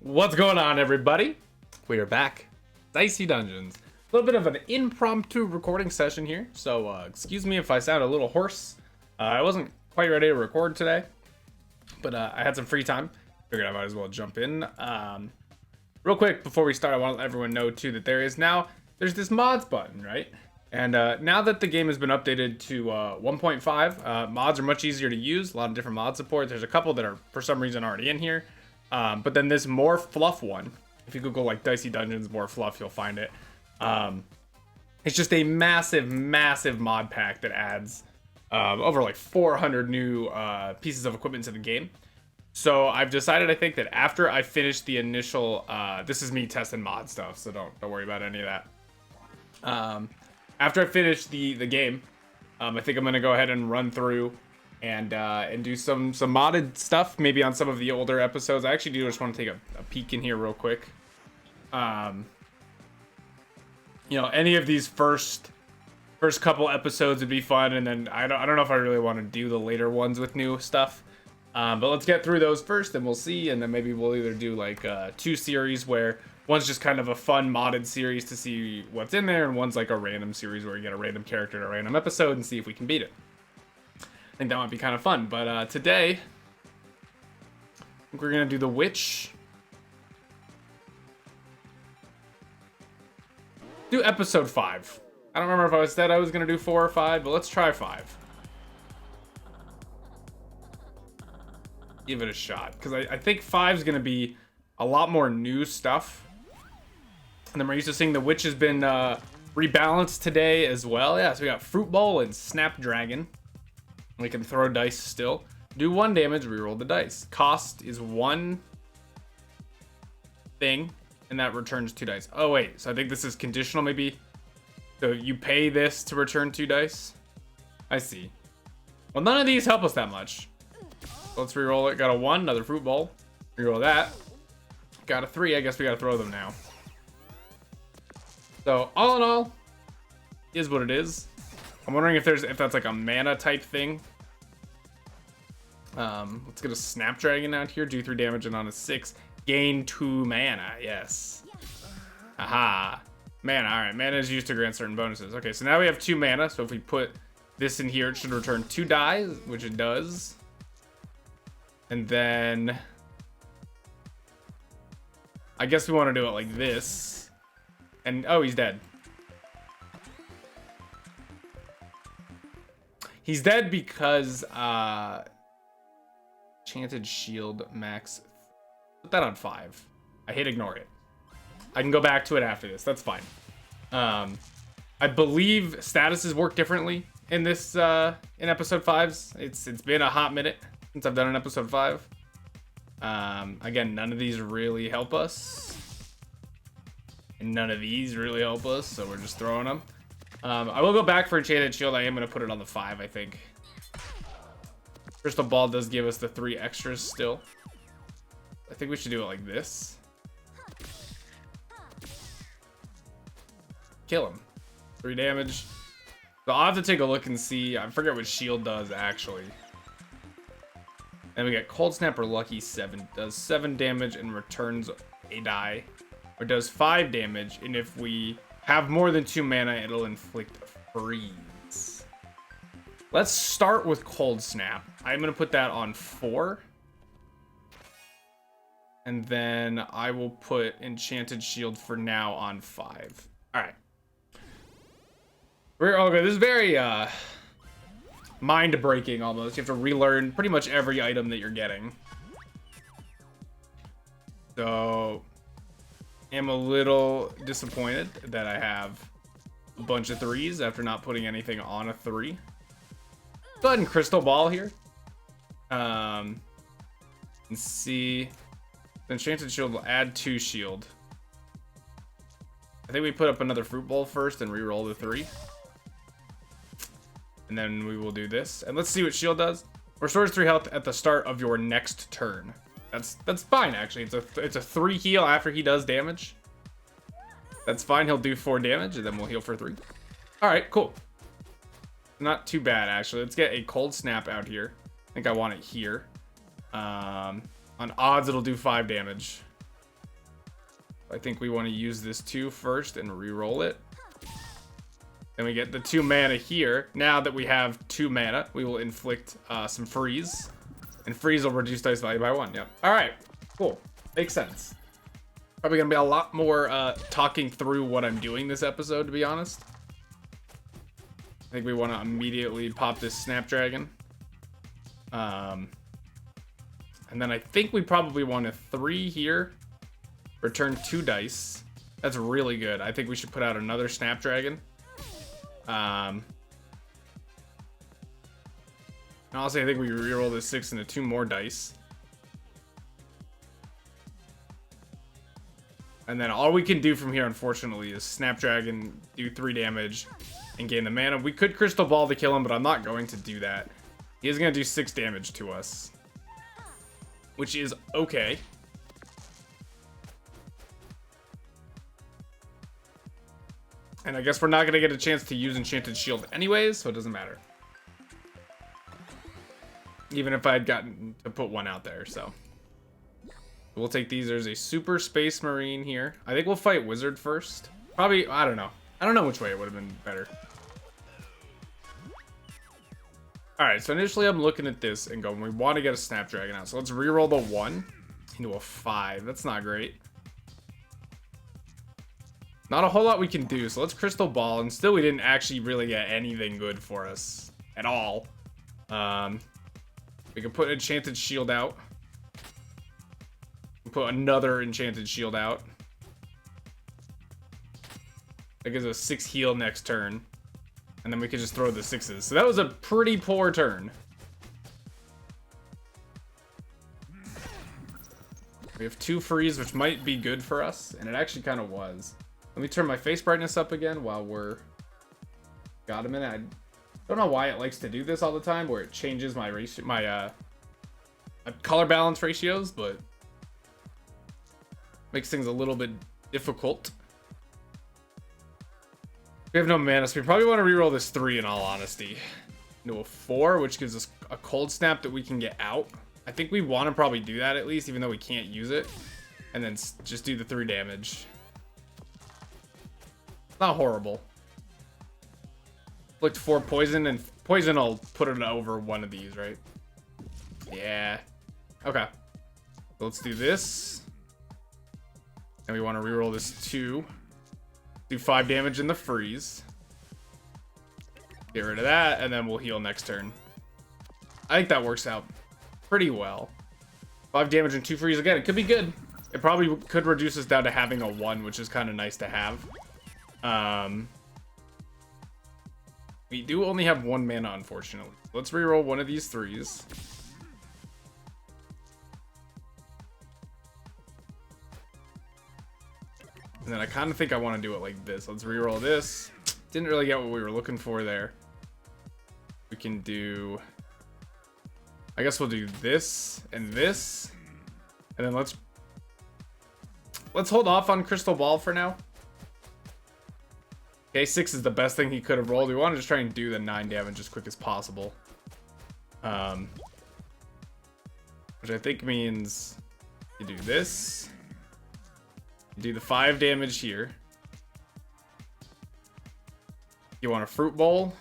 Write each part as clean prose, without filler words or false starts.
What's going on, everybody? We are back. Dicey Dungeons. A little bit of an impromptu recording session here, so excuse me if I sound a little hoarse. I wasn't quite ready to record today, but I had some free time. Figured I might as well jump in. Real quick, before we start, I want to let everyone know, too, that there's this mods button, right? And now that the game has been updated to 1.5, mods are much easier to use. A lot of different mod support. There's a couple that are, for some reason, already in here. But then this more fluff one, if you Google like Dicey Dungeons more fluff, you'll find it. It's just a massive mod pack that adds over like 400 new pieces of equipment to the game. So I've decided, I think, that after I finish the initial, this is me testing mod stuff, so don't worry about any of that. After I finish the game, I think I'm gonna go ahead and run through and do some modded stuff, maybe on some of the older episodes. I actually just want to take a peek in here real quick. You know, any of these first couple episodes would be fun, and then I don't know if I really want to do the later ones with new stuff. But let's get through those first, and we'll see, and then maybe we'll either do like two series where one's just kind of a fun modded series to see what's in there, and one's like a random series where you get a random character in a random episode and see if we can beat it. I think that might be kind of fun. But today, I think we're gonna do the witch. Do episode 5. I don't remember if I said I was gonna do 4 or 5, but let's try 5. Give it a shot, because I think 5 is gonna be a lot more new stuff. And then we're used to seeing the witch has been rebalanced today as well. Yeah, so we got Fruit Bowl and Snapdragon. We can throw dice still. Do 1 damage, reroll the dice. Cost is 1 thing, and that returns 2 dice. Oh wait, so I think this is conditional maybe. So you pay this to return 2 dice? I see. Well, none of these help us that much. Let's reroll it. Got a 1, another Fruit Bowl. Reroll that. Got a 3, I guess we gotta throw them now. So all in all, is what it is. I'm wondering if that's like a mana type thing. Let's get a Snapdragon out here. Do 3 damage, and on a 6, gain 2 mana. Yes. Aha. Mana. All right. Mana is used to grant certain bonuses. Okay, so now we have 2 mana. So if we put this in here, it should return 2 die, which it does. And then I guess we want to do it like this. And oh, he's dead. He's dead because Enchanted Shield max. Put that on 5. I hate ignore it. I can go back to it after this. That's fine. I believe statuses work differently in this in episode 5s. It's been a hot minute since I've done an episode 5. Again, none of these really help us. And none of these really help us, so we're just throwing them. I will go back for Enchanted Shield. I am going to put it on the 5, I think. Crystal Ball does give us the 3 extras still. I think we should do it like this. Kill him. 3 damage. So I'll have to take a look and see. I forget what shield does, actually. And we get Cold Snap or Lucky 7. Does 7 damage and returns a die. Or does 5 damage, and if we have more than 2 mana, it'll inflict a freeze. Let's start with Cold Snap. I'm going to put that on 4. And then I will put Enchanted Shield for now on 5. Alright. We're all good. This is very mind-breaking almost. You have to relearn pretty much every item that you're getting. So I'm a little disappointed that I have a bunch of 3s after not putting anything on a 3. Go ahead and Crystal Ball here. And see. The Enchanted Shield will add 2 shield. I think we put up another Fruit Bowl first and re-roll the 3. And then we will do this. And let's see what shield does. Restores 3 health at the start of your next turn. That's fine, actually. It's a 3 heal after he does damage. That's fine. He'll do 4 damage, and then we'll heal for 3. All right, cool. Not too bad, actually. Let's get a Cold Snap out here. I think I want it here. On odds, it'll do 5 damage. I think we want to use this 2 first and re-roll it. Then we get the 2 mana here. Now that we have 2 mana, we will inflict some freeze. And freeze will reduce dice value by 1. Yep. All right. Cool. Makes sense. Probably going to be a lot more talking through what I'm doing this episode, to be honest. I think we want to immediately pop this Snapdragon. And then I think we probably want a 3 here. Return 2 dice. That's really good. I think we should put out another Snapdragon. Honestly, I think we reroll this 6 into 2 more dice. And then all we can do from here, unfortunately, is Snapdragon, do 3 damage, and gain the mana. We could Crystal Ball to kill him, but I'm not going to do that. He is going to do 6 damage to us, which is okay. And I guess we're not going to get a chance to use Enchanted Shield anyways, so it doesn't matter. Even if I had gotten to put 1 out there, so. We'll take these. There's a Super Space Marine here. I think we'll fight Wizard first. Probably, I don't know. I don't know which way it would have been better. Alright, so initially I'm looking at this and going, we want to get a Snapdragon out. So let's reroll the 1 into a 5. That's not great. Not a whole lot we can do, so let's Crystal Ball, and still we didn't actually really get anything good for us at all. We can put an Enchanted Shield out. Put another Enchanted Shield out. That gives us 6 heal next turn. And then we can just throw the 6s. So that was a pretty poor turn. We have 2 freeze, which might be good for us, and it actually kind of was. Let me turn my face brightness up again while we're... Got a minute. I don't know why it likes to do this all the time, where it changes my ratio, my color balance ratios, but makes things a little bit difficult. We have no mana, so we probably want to reroll this 3 in all honesty. Into a 4, which gives us a Cold Snap that we can get out. I think we want to probably do that at least, even though we can't use it. And then just do the 3 damage. Not horrible. Looked 4 poison, and poison will put it over one of these, right? Yeah. Okay. So let's do this. And we want to reroll this 2. Do 5 damage in the freeze. Get rid of that, and then we'll heal next turn. I think that works out pretty well. 5 damage and 2 freeze. Again, it could be good. It probably could reduce us down to having a 1, which is kind of nice to have. We do only have 1 mana, unfortunately. Let's reroll one of these 3s. And then I kind of think I want to do it like this. Let's reroll this. Didn't really get what we were looking for there. We can do... I guess we'll do this and this. And then let's hold off on Crystal Ball for now. Okay, 6 is the best thing he could have rolled. We want to just try and do the 9 damage as quick as possible. Which I think means you do this. You do the 5 damage here. You want a Fruit Bowl.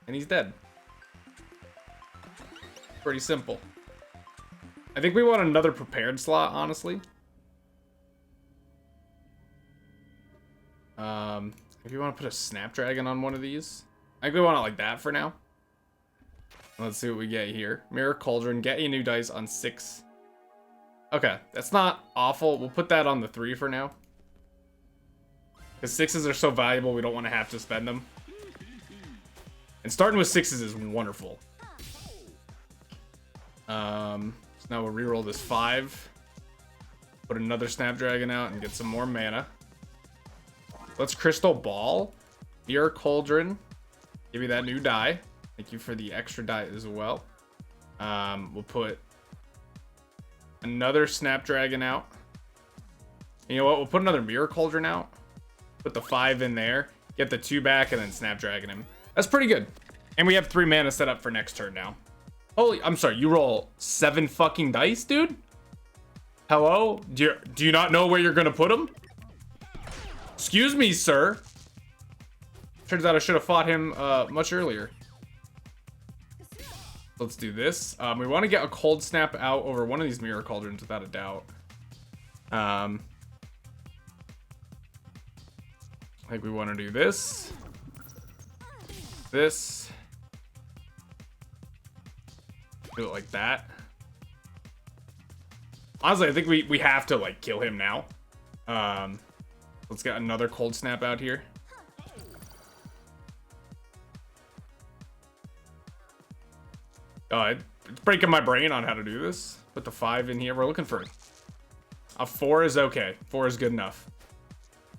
And he's dead. Pretty simple. I think we want another prepared slot, honestly. If you want to put a Snapdragon on one of these. I think we want it like that for now. Let's see what we get here. Mirror Cauldron, get a new dice on 6. Okay, that's not awful. We'll put that on the 3 for now. Because 6s are so valuable, we don't want to have to spend them. And starting with 6s is wonderful. So now we'll reroll this 5. Put another Snapdragon out and get some more mana. Let's Crystal Ball. Mirror Cauldron. Give you that new die. Thank you for the extra die as well. We'll put another Snapdragon out. You know what? We'll put another Mirror Cauldron out. Put the 5 in there. Get the 2 back and then Snapdragon him. That's pretty good. And we have 3 mana set up for next turn now. Holy, I'm sorry. You roll 7 fucking dice, dude? Hello? Do you not know where you're gonna put him? Excuse me, sir. Turns out I should have fought him much earlier. Let's do this. We want to get a cold snap out over one of these mirror cauldrons without a doubt. I think we want to do this. This. Do it like that. Honestly, I think we have to like kill him now. Let's get another cold snap out here. It's breaking my brain on how to do this. Put the 5 in here. We're looking for a 4 is okay. 4 is good enough.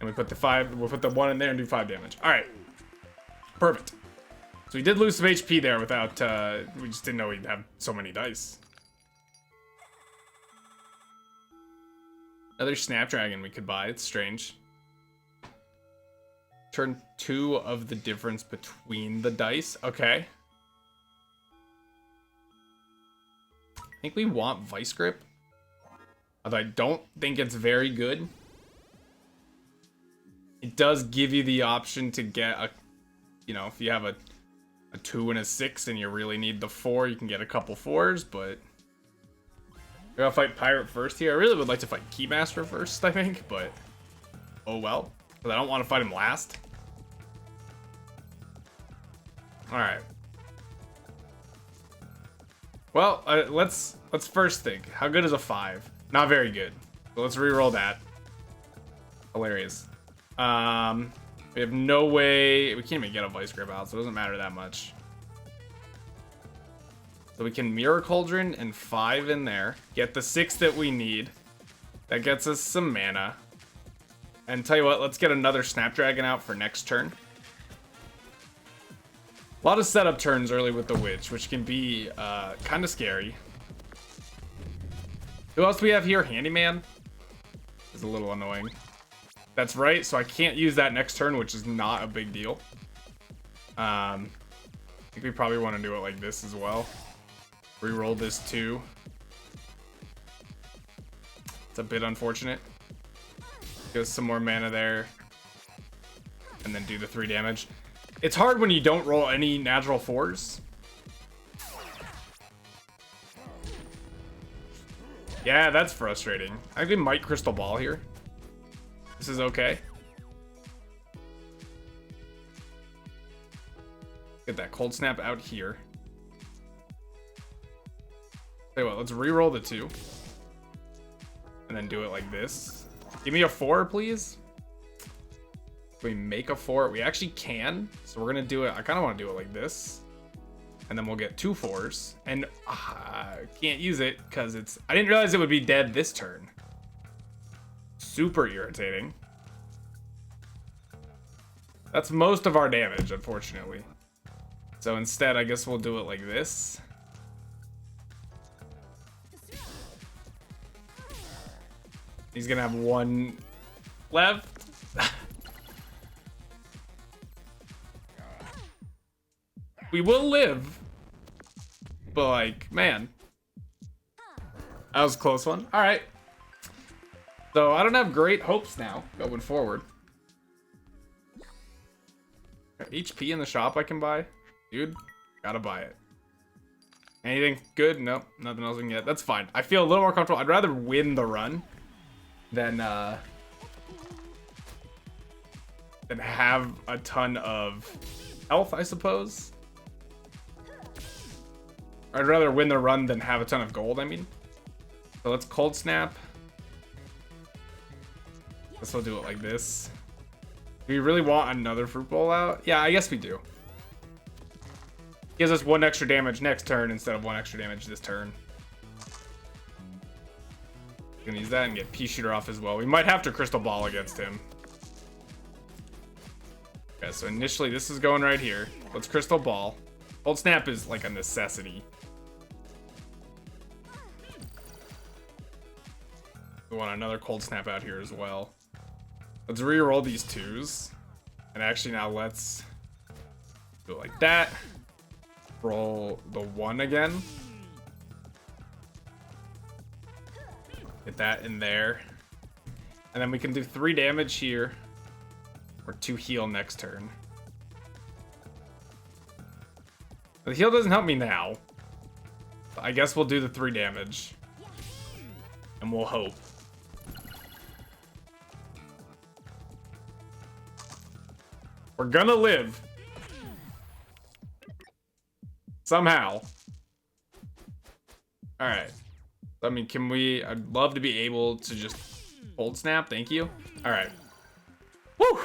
And we put the 5. We'll put the 1 in there and do 5 damage. All right. Perfect. So we did lose some HP there without. We just didn't know we'd have so many dice. Another Snapdragon we could buy. It's strange. Turn 2 of the difference between the dice. Okay. I think we want Vice Grip. Although I don't think it's very good. It does give you the option to get a, you know, if you have a 2 and a 6 and you really need the 4, you can get a couple 4s, but we're gonna fight Pirate first here. I really would like to fight Keymaster first, I think, but oh well. Because I don't want to fight him last. Alright. Well, let's first think. How good is a 5? Not very good. So let's re-roll that. Hilarious. We have no way. We can't even get a Vice Grip out, so it doesn't matter that much. So we can Mirror Cauldron and 5 in there. Get the 6 that we need. That gets us some mana. And tell you what, let's get another Snapdragon out for next turn. A lot of setup turns early with the Witch, which can be kind of scary. Who else do we have here? Handyman? Is a little annoying. That's right, so I can't use that next turn, which is not a big deal. I think we probably want to do it like this as well. Reroll this too. It's a bit unfortunate. Give us some more mana there. And then do the 3 damage. It's hard when you don't roll any natural 4s. Yeah, that's frustrating. I think we might Crystal Ball here. This is okay. Get that Cold Snap out here. Tell you what, let's re-roll the 2. And then do it like this. Give me a 4, please. We make a 4. We actually can. So we're going to do it. I kind of want to do it like this. And then we'll get 2 4s. And can't use it because it's... I didn't realize it would be dead this turn. Super irritating. That's most of our damage, unfortunately. So instead, I guess we'll do it like this. He's going to have 1 left. We will live. But like, man. That was a close one. Alright. So I don't have great hopes now going forward. Got HP in the shop I can buy. Dude, gotta buy it. Anything good? Nope, nothing else we can get. That's fine. I feel a little more comfortable. I'd rather win the run than have a ton of health, I suppose. I'd rather win the run than have a ton of gold, I mean. So let's Cold Snap. Guess we'll do it like this. Do we really want another Fruit Bowl out? Yeah, I guess we do. Gives us 1 extra damage next turn instead of 1 extra damage this turn. Gonna use that and get Pea Shooter off as well. We might have to Crystal Ball against him. Okay, so initially this is going right here. Let's Crystal Ball. Cold Snap is like a necessity. We want another Cold Snap out here as well. Let's re-roll these 2s. And actually now let's do it like that. Roll the 1 again. Get that in there. And then we can do 3 damage here. Or 2 heal next turn. The heal doesn't help me now. I guess we'll do the 3 damage. And we'll hope. We're gonna live. Somehow. Alright. I mean, can we... I'd love to be able to just cold snap. Thank you. Alright. Woo!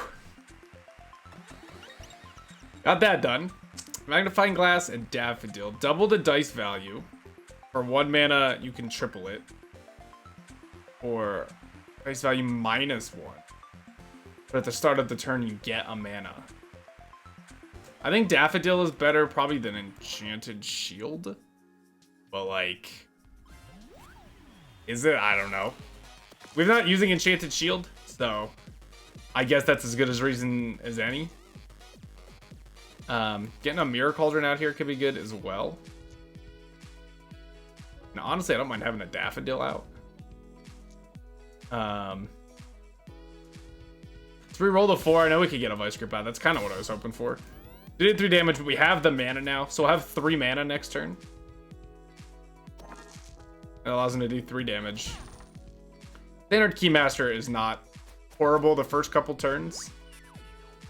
Got that done. Magnifying Glass and Daffodil. Double the dice value. For 1 mana, you can triple it. Or dice value -1. But at the start of the turn, you get a mana. I think Daffodil is better probably than Enchanted Shield. But like... Is it? I don't know. We're not using Enchanted Shield, so... I guess that's as good as reason as any. Getting a Mirror Cauldron out here could be good as well. Now, honestly, I don't mind having a Daffodil out. Let's re-roll the 4. I know we could get a Vice Grip out. That's kind of what I was hoping for. We did 3 damage, but we have the mana now. So we'll have 3 mana next turn. It allows him to do 3 damage. Standard Keymaster is not horrible the first couple turns.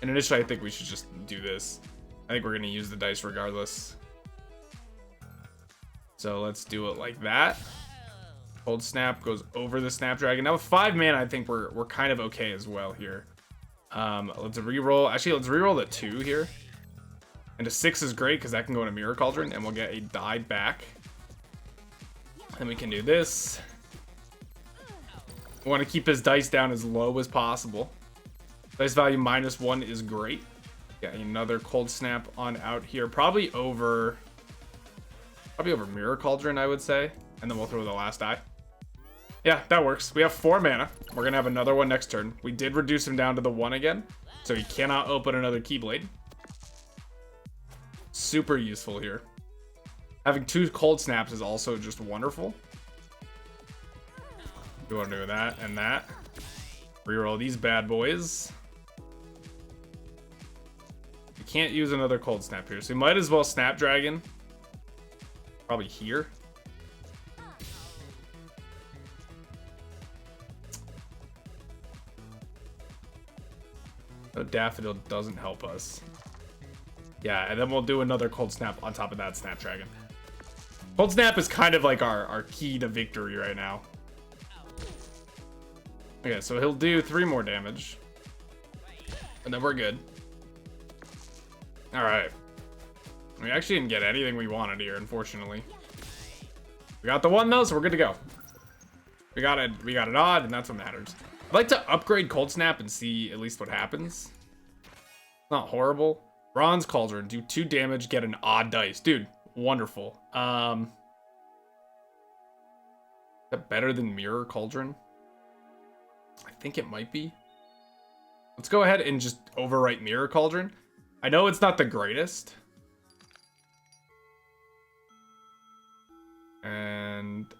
And initially, I think we should just do this. I think we're going to use the dice regardless. So let's do it like that. Cold Snap goes over the Snapdragon. Now with 5 mana, I think we're kind of okay as well here. Let's re-roll. Actually, let's re-roll the 2 here. And a 6 is great because that can go in a Mirror Cauldron and we'll get a die back. Then we can do this. We want to keep his dice down as low as possible. Dice value -1 is great. Got another Cold Snap on out here. Probably over Mirror Cauldron, I would say. And then we'll throw the last die. Yeah, that works. We have 4 mana. We're going to have another one next turn. We did reduce him down to the 1 again. So he cannot open another Keyblade. Super useful here. Having 2 Cold Snaps is also just wonderful. We want to do that and that. Reroll these bad boys. We can't use another Cold Snap here, so we might as well Snapdragon. Probably here. The Daffodil doesn't help us. Yeah, and then we'll do another Cold Snap on top of that Snapdragon. Cold Snap is kind of like our key to victory right now. Okay, so he'll do 3 more damage. And then we're good. Alright. We actually didn't get anything we wanted here, unfortunately. We got the 1 though, so we're good to go. We got an odd, and that's what matters. I'd like to upgrade Cold Snap and see at least what happens. It's not horrible. Bronze Cauldron, do 2 damage, get an odd dice. Dude, wonderful. Is that better than Mirror Cauldron? I think it might be. Let's go ahead and just overwrite Mirror Cauldron. I know it's not the greatest. And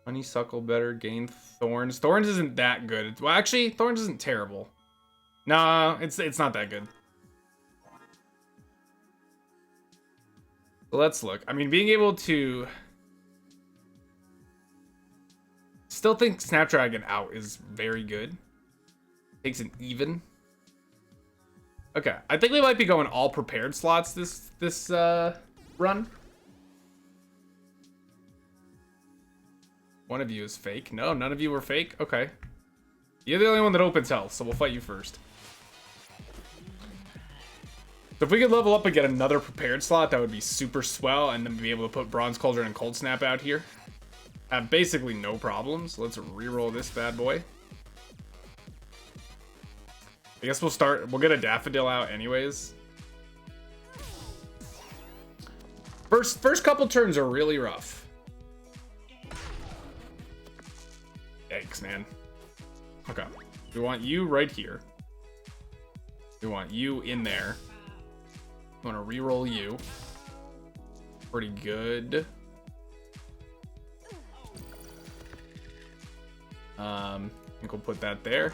Honeysuckle better, gain Thorns. Thorns isn't that good. Well, actually, Thorns isn't terrible. Nah, it's not that good. So let's look. I mean, being able to... Still think Snapdragon out is very good. Takes an even. Okay, I think we might be going all prepared slots this run. One of you is fake. No, none of you were fake. Okay. You're the only one that opens health, so we'll fight you first. So if we could level up and get another prepared slot, that would be super swell, and then be able to put Bronze Cauldron and Cold Snap out here. Have basically no problems. Let's re-roll this bad boy. I guess we'll get a Daffodil out anyways. First couple turns are really rough. Yikes, man. Okay. We want you right here. We want you in there. We want to re-roll you. Pretty good. I think we'll put that there.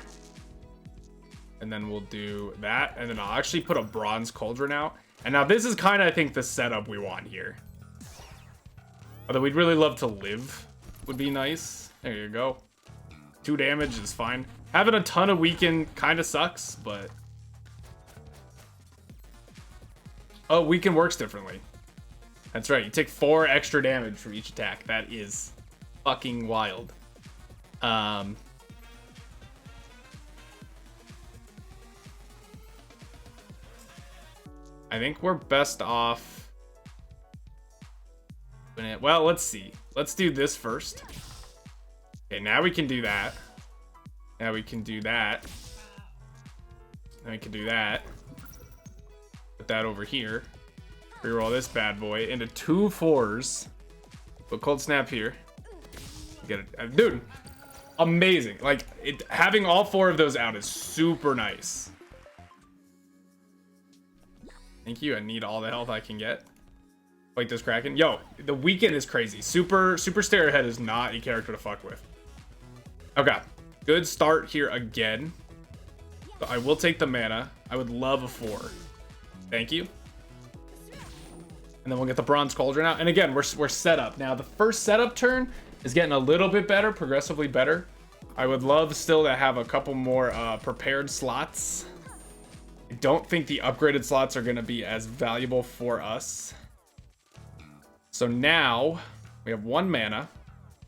And then we'll do that. And then I'll actually put a bronze cauldron out. And now this is kind of, I think, the setup we want here. Although we'd really love to live would be nice. There you go. 2 damage is fine. Having a ton of weaken kind of sucks, but... Oh, weaken works differently. That's right. You take 4 extra damage from each attack. That is fucking wild. I think we're best off... Well, let's see. Let's do this first. Okay, now we can do that. Now we can do that. Now we can do that. Put that over here. Reroll this bad boy into 2 4s. Put cold snap here. Get it, dude. Amazing. Like having all 4 of those out is super nice. Thank you. I need all the health I can get. Fight this Kraken. Yo, the weekend is crazy. Super Stairhead is not a character to fuck with. Okay. Good start here again. So I will take the mana. I would love a 4. Thank you. And then we'll get the bronze cauldron out. And again, we're set up. Now, the first setup turn is getting a little bit better, progressively better. I would love still to have a couple more prepared slots. I don't think the upgraded slots are going to be as valuable for us. So now we have 1 mana.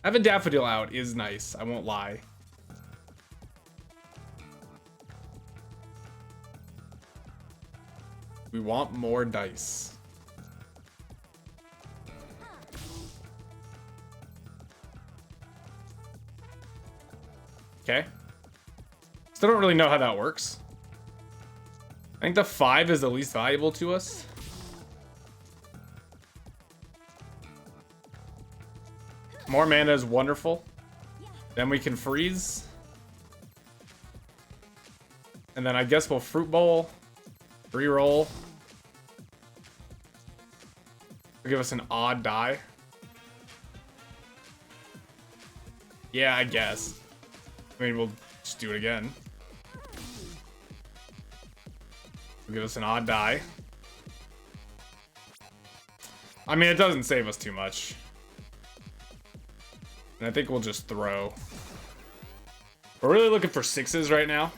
Having Daffodil out is nice. I won't lie. We want more dice. Okay. Still don't really know how that works. I think the 5 is the least valuable to us. More mana is wonderful. Then we can freeze. And then I guess we'll fruit bowl. Reroll. Give us an odd die. Yeah, I guess. I mean, we'll just do it again. Give us an odd die. I mean, it doesn't save us too much. And I think we'll just throw. We're really looking for 6s right now.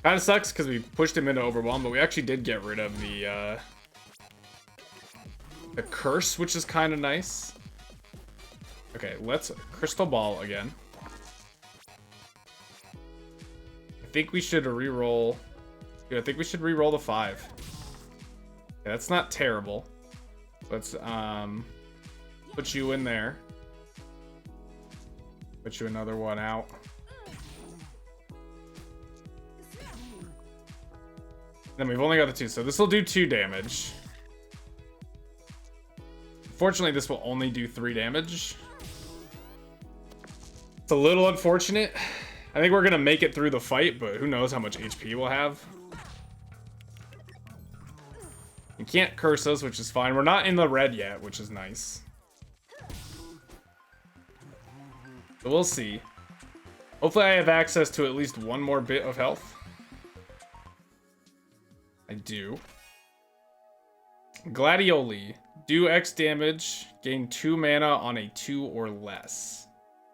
Kind of sucks because we pushed him into overwhelm, but we actually did get rid of the curse, which is kind of nice. Okay, let's crystal ball again. I think we should re-roll. Yeah, I think we should re-roll the 5. Yeah, that's not terrible. Let's put you in there. Put you another one out. Then we've only got the 2, so this will do 2 damage. Fortunately, this will only do 3 damage. It's a little unfortunate. I think we're gonna make it through the fight, but who knows how much HP we'll have. You can't curse us, which is fine. We're not in the red yet, which is nice. So we'll see. Hopefully I have access to at least 1 more bit of health. I do. Gladioli. Do X damage. Gain 2 mana on a 2 or less.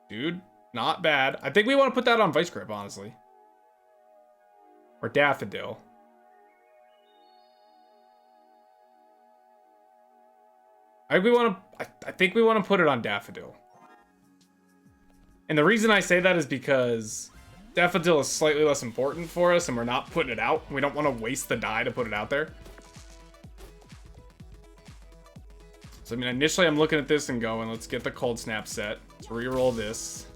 Dude, not bad. I think we want to put that on Vice Grip, honestly. Or Daffodil. I think we want to put it on Daffodil. And the reason I say that is because Daffodil is slightly less important for us and we're not putting it out. We don't want to waste the die to put it out there. So I mean, initially I'm looking at this and going, let's get the cold snap set. Let's reroll this.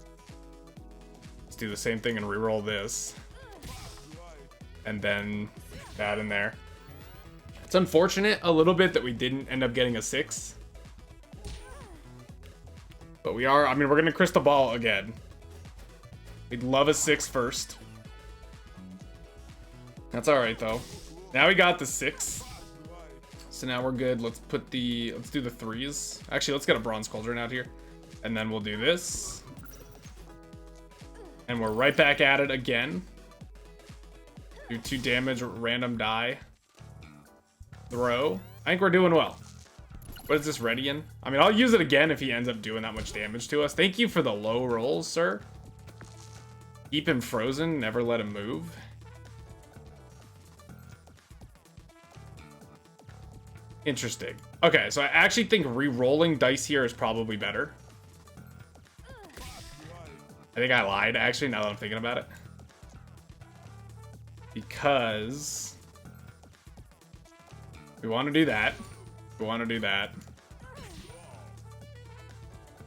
Let's do the same thing and reroll this. And then that in there. It's unfortunate a little bit that we didn't end up getting a 6. But we are, I mean, we're going to crystal ball again. We'd love a 6 first. That's all right, though. Now we got the 6. So now we're good. Let's do the 3s. Actually, let's get a bronze cauldron out here. And then we'll do this. And we're right back at it again. Do 2 damage, random die. Throw. I think we're doing well. What is this ready in? I mean, I'll use it again if he ends up doing that much damage to us. Thank you for the low rolls, sir. Keep him frozen, never let him move. Interesting. Okay, so I actually think re-rolling dice here is probably better. I think I lied, actually, now that I'm thinking about it. Because we want to do that. We want to do that. I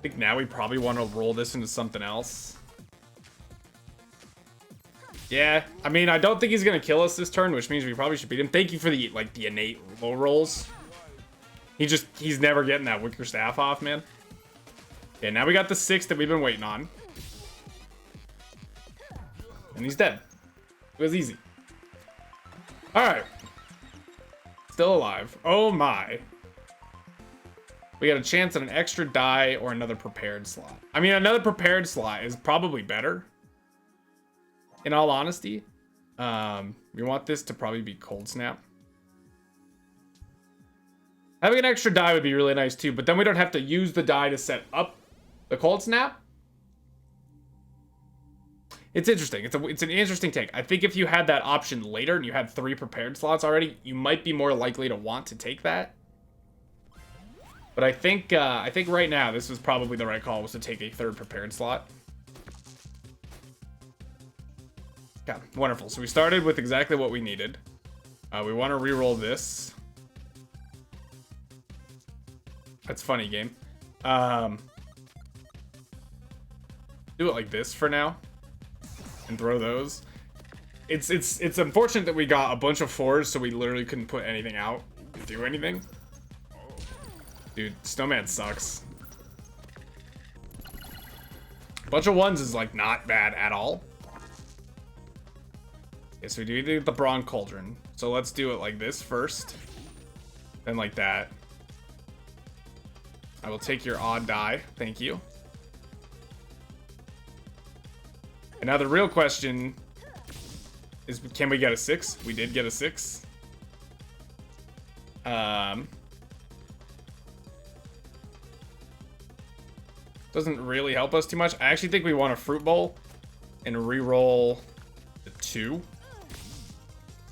think now we probably want to roll this into something else. Yeah, I mean, I don't think he's going to kill us this turn, which means we probably should beat him. Thank you for the, like, the innate low rolls. He's never getting that wicker staff off, man. Okay, now we got the 6 that we've been waiting on. And he's dead. It was easy. Alright. Still alive. Oh my. We got a chance at an extra die or another prepared slot. I mean, another prepared slot is probably better. In all honesty. We want this to probably be cold snap. Having an extra die would be really nice too, but then we don't have to use the die to set up the cold snap. It's interesting. It's an interesting take. I think if you had that option later and you had 3 prepared slots already, you might be more likely to want to take that. But I think right now this was probably the right call, was to take a 3rd prepared slot. Yeah, wonderful. So we started with exactly what we needed. We want to re-roll this. That's funny, game. Do it like this for now. And throw those. It's unfortunate that we got a bunch of 4s, so we literally couldn't put anything out and do anything. Dude, Snowman sucks. Bunch of 1s is like not bad at all. Okay, so we do need the Bronze Cauldron. So let's do it like this first. Then like that. I will take your odd die. Thank you. And now the real question is, can we get a 6? We did get a 6. Doesn't really help us too much. I actually think we want a Fruit Bowl and re-roll the 2.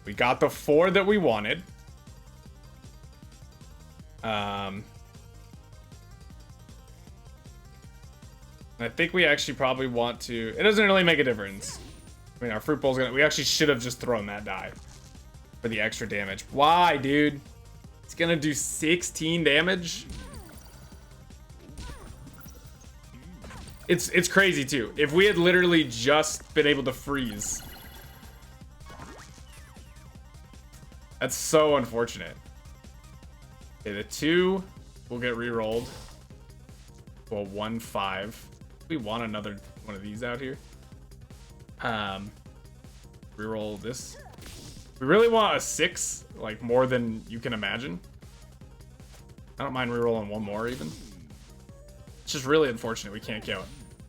We got the 4 that we wanted. I think we actually probably want to... It doesn't really make a difference. I mean, our Fruit Bowl's gonna... We actually should have just thrown that die for the extra damage. Why, dude? It's gonna do 16 damage. It's crazy, too. If we had literally just been able to freeze. That's so unfortunate. Okay, the 2 will get re-rolled. Well, 1-5. We want another one of these out here. Reroll this. We really want a 6, like more than you can imagine. I don't mind rerolling 1 more even. It's just really unfortunate we can't get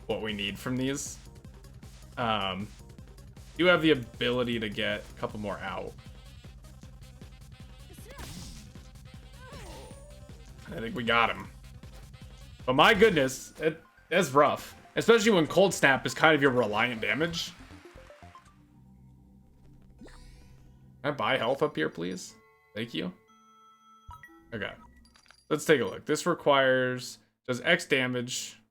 what we need from these. You have the ability to get a couple more out. I think we got him. But my goodness, that's rough. Especially when Cold Snap is kind of your reliant damage. Can I buy health up here, please? Thank you. Okay. Let's take a look. This requires... Does X damage.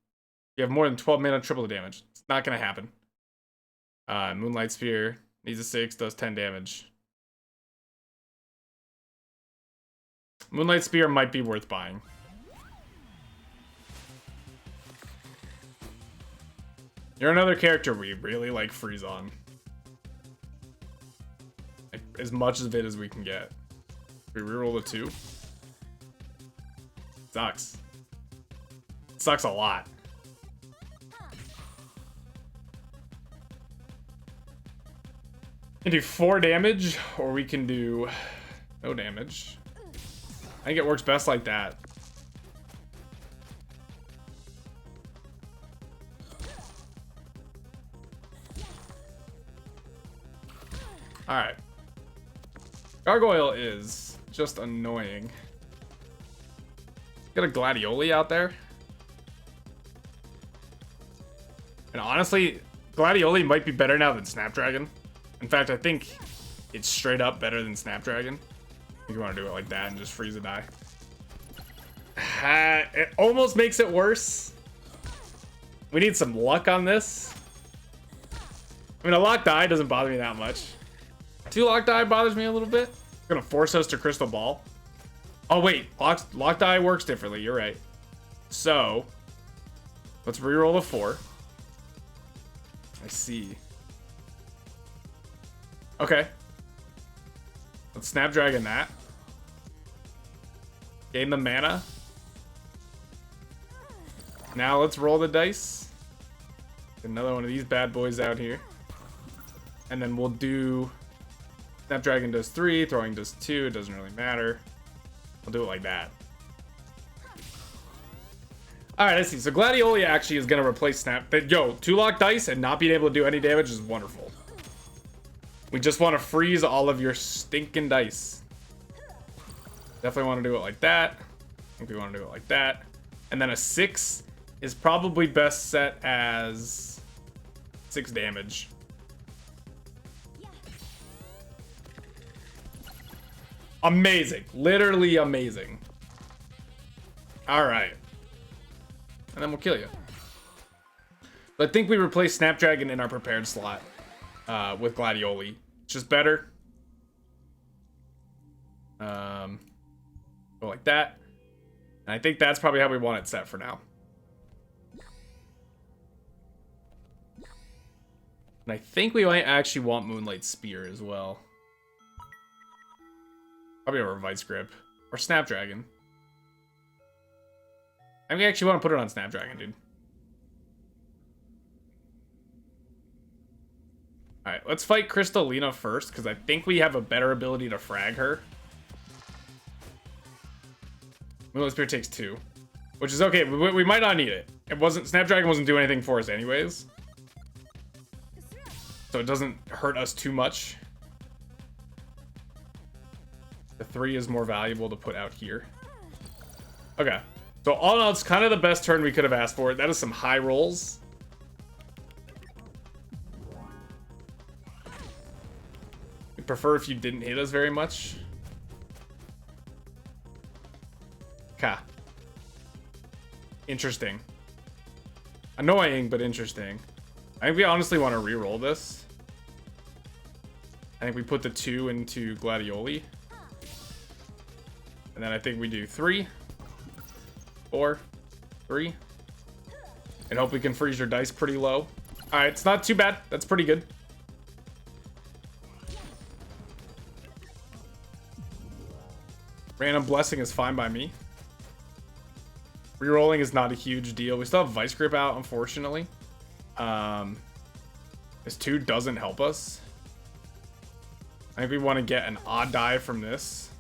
You have more than 12 mana, triple the damage. It's not going to happen. Moonlight Spear. Needs a 6, does 10 damage. Moonlight Spear might be worth buying. You're another character we really like freeze on. Like, as much of it as we can get. We reroll a 2. Sucks. It sucks a lot. We can do 4 damage, or we can do no damage. I think it works best like that. Alright. Gargoyle is just annoying. Got a Gladioli out there. And honestly, Gladioli might be better now than Snapdragon. In fact, I think it's straight up better than Snapdragon. I think you want to do it like that and just freeze a die. It almost makes it worse. We need some luck on this. I mean, a locked die doesn't bother me that much. 2 locked die bothers me a little bit. It's gonna force us to crystal ball. Oh wait, locked die works differently. You're right. So let's reroll a 4. I see. Okay. Let's Snapdragon that. Gain the mana. Now let's roll the dice. Another one of these bad boys out here. And then we'll do... Snapdragon does 3, throwing does 2. It doesn't really matter. I'll do it like that. Alright, I see. So Gladioli actually is going to replace Snap. Yo, 2 lock dice and not being able to do any damage is wonderful. We just want to freeze all of your stinking dice. Definitely want to do it like that. I think we want to do it like that. And then a 6 is probably best set as 6 damage. Amazing. Literally amazing. Alright. And then we'll kill you. But I think we replace Snapdragon in our prepared slot with Gladioli. It's just better. Go like that. And I think that's probably how we want it set for now. And I think we might actually want Moonlight Spear as well. Probably over Vice Grip. Or Snapdragon. I mean, I actually want to put it on Snapdragon, dude. Alright, let's fight Crystalina first, because I think we have a better ability to frag her. Moonlight Spear takes 2. Which is okay, we might not need it. Snapdragon wasn't doing anything for us anyways. So it doesn't hurt us too much. The 3 is more valuable to put out here. Okay. So all in all, it's kind of the best turn we could have asked for. That is some high rolls. We'd prefer if you didn't hit us very much. Okay. Interesting. Annoying, but interesting. I think we honestly want to re-roll this. I think we put the 2 into Gladioli. And then I think we do 3, 4, 3. And hope we can freeze your dice pretty low. Alright, it's not too bad. That's pretty good. Random Blessing is fine by me. Rerolling is not a huge deal. We still have Vice Grip out, unfortunately. This 2 doesn't help us. I think we want to get an odd die from this.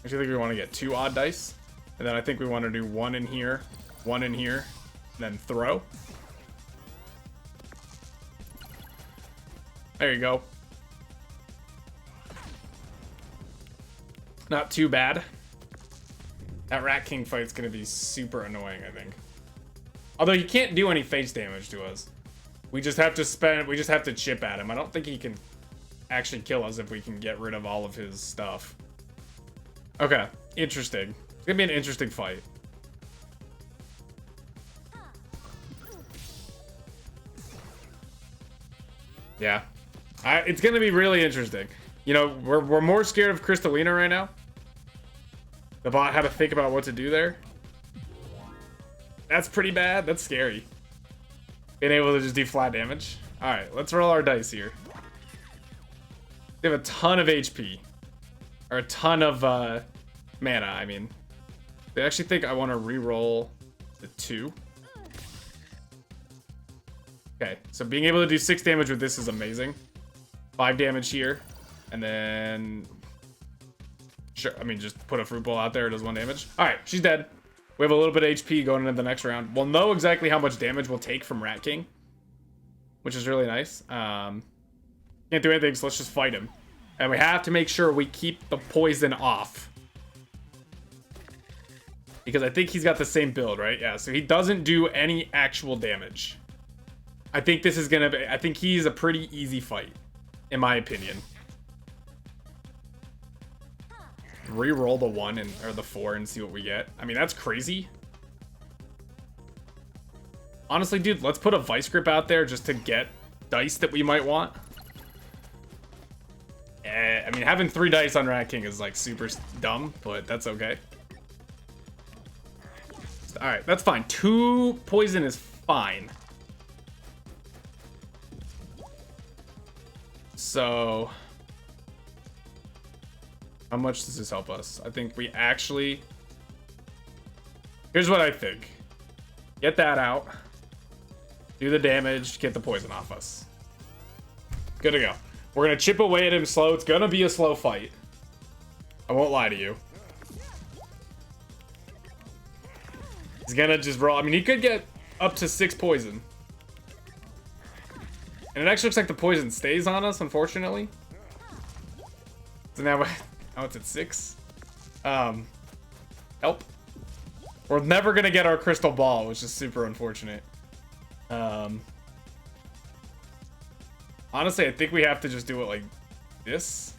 Actually, I think we want to get 2 odd dice. And then I think we want to do 1 in here, 1 in here, and then throw. There you go. Not too bad. That Rat King fight's gonna be super annoying, I think. Although he can't do any face damage to us. We just have to chip at him. I don't think he can actually kill us if we can get rid of all of his stuff. Okay, interesting. It's gonna be an interesting fight. Yeah. It's gonna be really interesting. You know, we're more scared of Crystalina right now. The bot had to think about what to do there. That's pretty bad. That's scary. Being able to just do flat damage. Alright, let's roll our dice here. They have a ton of HP. Or a ton of mana, I mean. I actually think I want to re-roll the 2. Okay, so being able to do 6 damage with this is amazing. 5 damage here. And then... Sure, I mean, just put a fruit bowl out there, it does 1 damage. Alright, she's dead. We have a little bit of HP going into the next round. We'll know exactly how much damage we'll take from Rat King, which is really nice. Can't do anything, so let's just fight him. And we have to make sure we keep the poison off. Because I think he's got the same build, right? Yeah, so he doesn't do any actual damage. I think this is gonna be... I think he's a pretty easy fight, in my opinion. Re-roll the 1 or the 4 and see what we get. I mean, that's crazy. Honestly, dude, let's put a Vice Grip out there just to get dice that we might want. I mean, having 3 dice on Rat King is like super dumb, but that's okay. All right, that's fine. 2 poison is fine. So, how much does this help us? I think we actually... Here's what I think. Get that out. Do the damage. Get the poison off us. Good to go. We're going to chip away at him slow. It's going to be a slow fight. I won't lie to you. He's going to just roll. I mean, he could get up to 6 poison. And it actually looks like the poison stays on us, unfortunately. So now it's at 6. Help. We're never going to get our crystal ball, which is super unfortunate. Honestly, I think we have to just do it like this.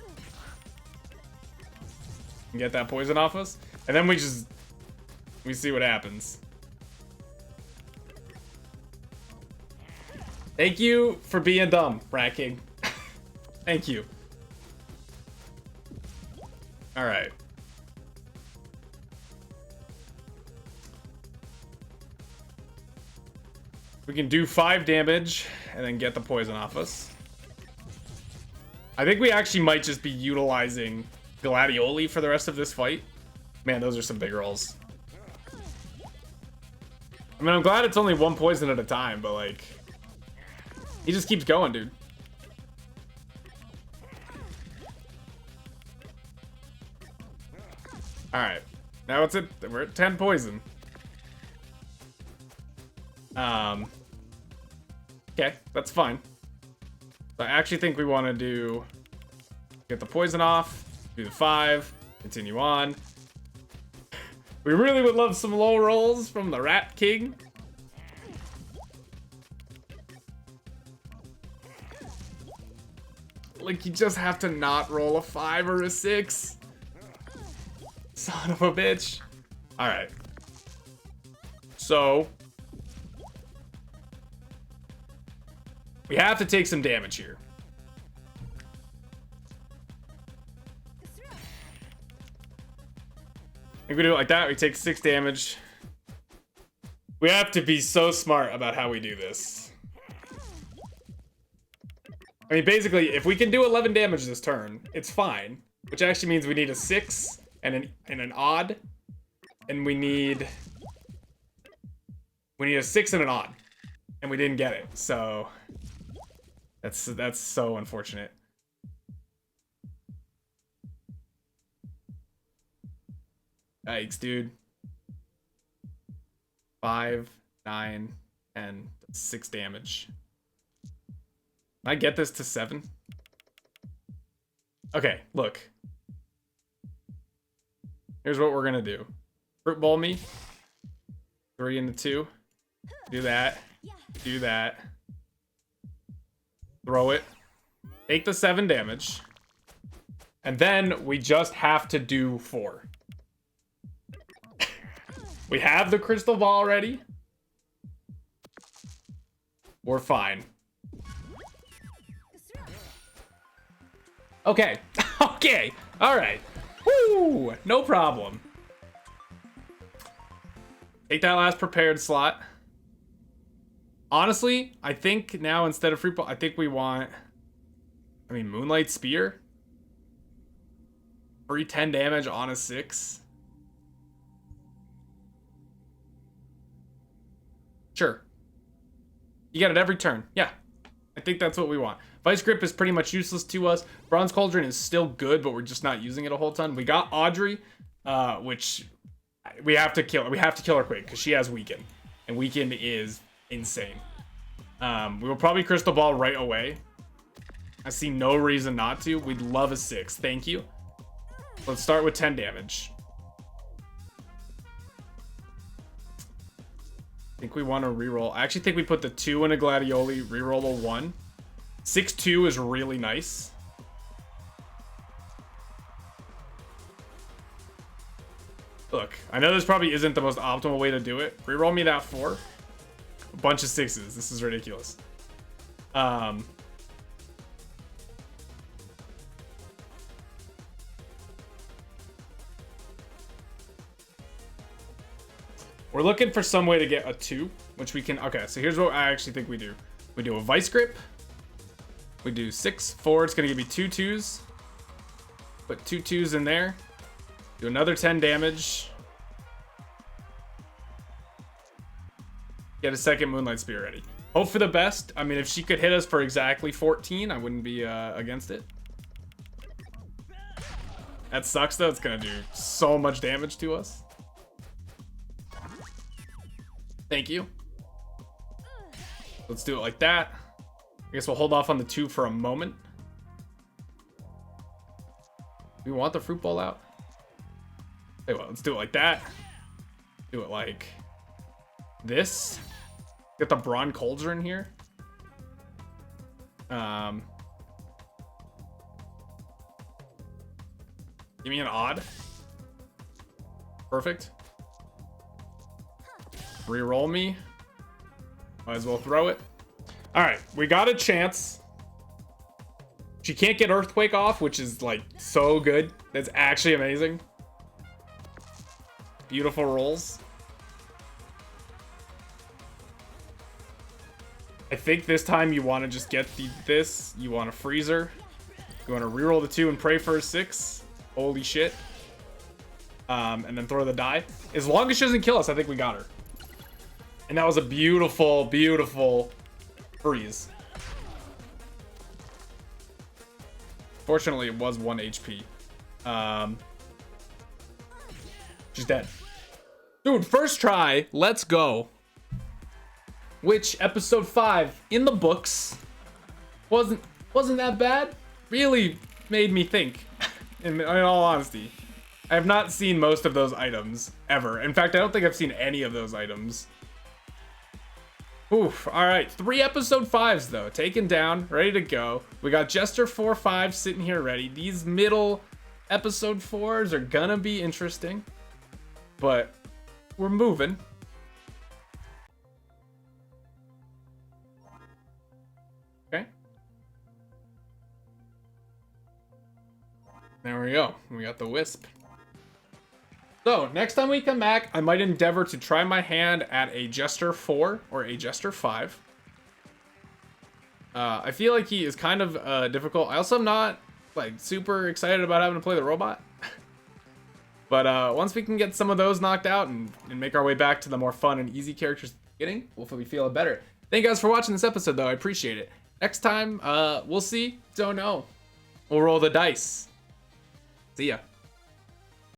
And get that poison off us. And then we see what happens. Thank you for being dumb, Rat King. Thank you. Alright. We can do 5 damage and then get the poison off us. I think we actually might just be utilizing Gladioli for the rest of this fight. Man, those are some big rolls. I mean, I'm glad it's only 1 poison at a time, but like... He just keeps going, dude. Alright. Now we're at 10 poison. Okay, that's fine. So I actually think we want to get the poison off, do the 5, continue on. We really would love some low rolls from the Rat King. Like, you just have to not roll a 5 or a 6. Son of a bitch. Alright. So, we have to take some damage here. If we do it like that, we take 6 damage. We have to be so smart about how we do this. I mean, basically, if we can do 11 damage this turn, it's fine. Which actually means we need a 6 and an odd. And we need a 6 and an odd. And we didn't get it, so... That's so unfortunate. Yikes, dude. 5, 9, 10, 6 damage. Can I get this to 7? Okay, look. Here's what we're gonna do. Fruit bowl me. 3 into 2. Do that. Do that. Throw it. Take the 7 damage. And then we just have to do 4. We have the crystal ball ready. We're fine. Okay. Okay. All right. Woo! No problem. Take that last prepared slot. Honestly, I think now instead of fruit ball, I think we want... I mean, Moonlight Spear. Free 10 damage on a 6. Sure. You get it every turn. Yeah. I think that's what we want. Vice Grip is pretty much useless to us. Bronze Cauldron is still good, but we're just not using it a whole ton. We got Audrey, which We have to kill her quick because she has Weaken. And Weaken is insane. We will probably Crystal Ball right away. I see no reason not to. We'd love a 6. Thank you. Let's start with 10 damage. I think we want to reroll. I actually think we put the 2 in a Gladioli, reroll a 1. 6-2 is really nice. Look, I know this probably isn't the most optimal way to do it. Reroll me that 4. A bunch of 6s. This is ridiculous. We're looking for some way to get a 2, which we can... Okay, so here's what I actually think we do. We do a Vice Grip. We do 6, 4. It's going to give me 2 2s. Put 2 2s in there. Do another 10 damage. Get a second Moonlight Spear ready. Hope for the best. I mean, if she could hit us for exactly 14, I wouldn't be against it. That sucks, though. It's going to do so much damage to us. Thank you. Let's do it like that. I guess we'll hold off on the 2 for a moment. Do we want the Fruit Bowl out? Hey, well, let's do it like that. Do it like this. Get the Brawn Cauldron here. Give me an odd. Perfect. Reroll me. Might as well throw it. All right, we got a chance. She can't get Earthquake off, which is like so good. That's actually amazing. Beautiful rolls. I think this time you want to just get this. You want a Freezer. You want to reroll the 2 and pray for a 6. Holy shit. And then throw the die. As long as she doesn't kill us, I think we got her. And that was a beautiful, beautiful freeze. Fortunately, it was 1 HP. She's dead. Dude, first try. Let's go. Which episode 5 in the books wasn't that bad. Really made me think. In all honesty, I have not seen most of those items ever. In fact, I don't think I've seen any of those items. Oof. All right, 3 episode 5s though, taken down, ready to go. We got Jester 4-5 sitting here ready. These middle episode 4s are gonna be interesting, but we're moving. Okay. There we go. We got the Wisp. So, next time we come back, I might endeavor to try my hand at a Jester 4 or a Jester 5. I feel like he is kind of difficult. I also am not like super excited about having to play the robot. But once we can get some of those knocked out and make our way back to the more fun and easy characters at the beginning, we'll be feeling better. Thank you guys for watching this episode, though. I appreciate it. Next time, we'll see. Don't know. We'll roll the dice. See ya.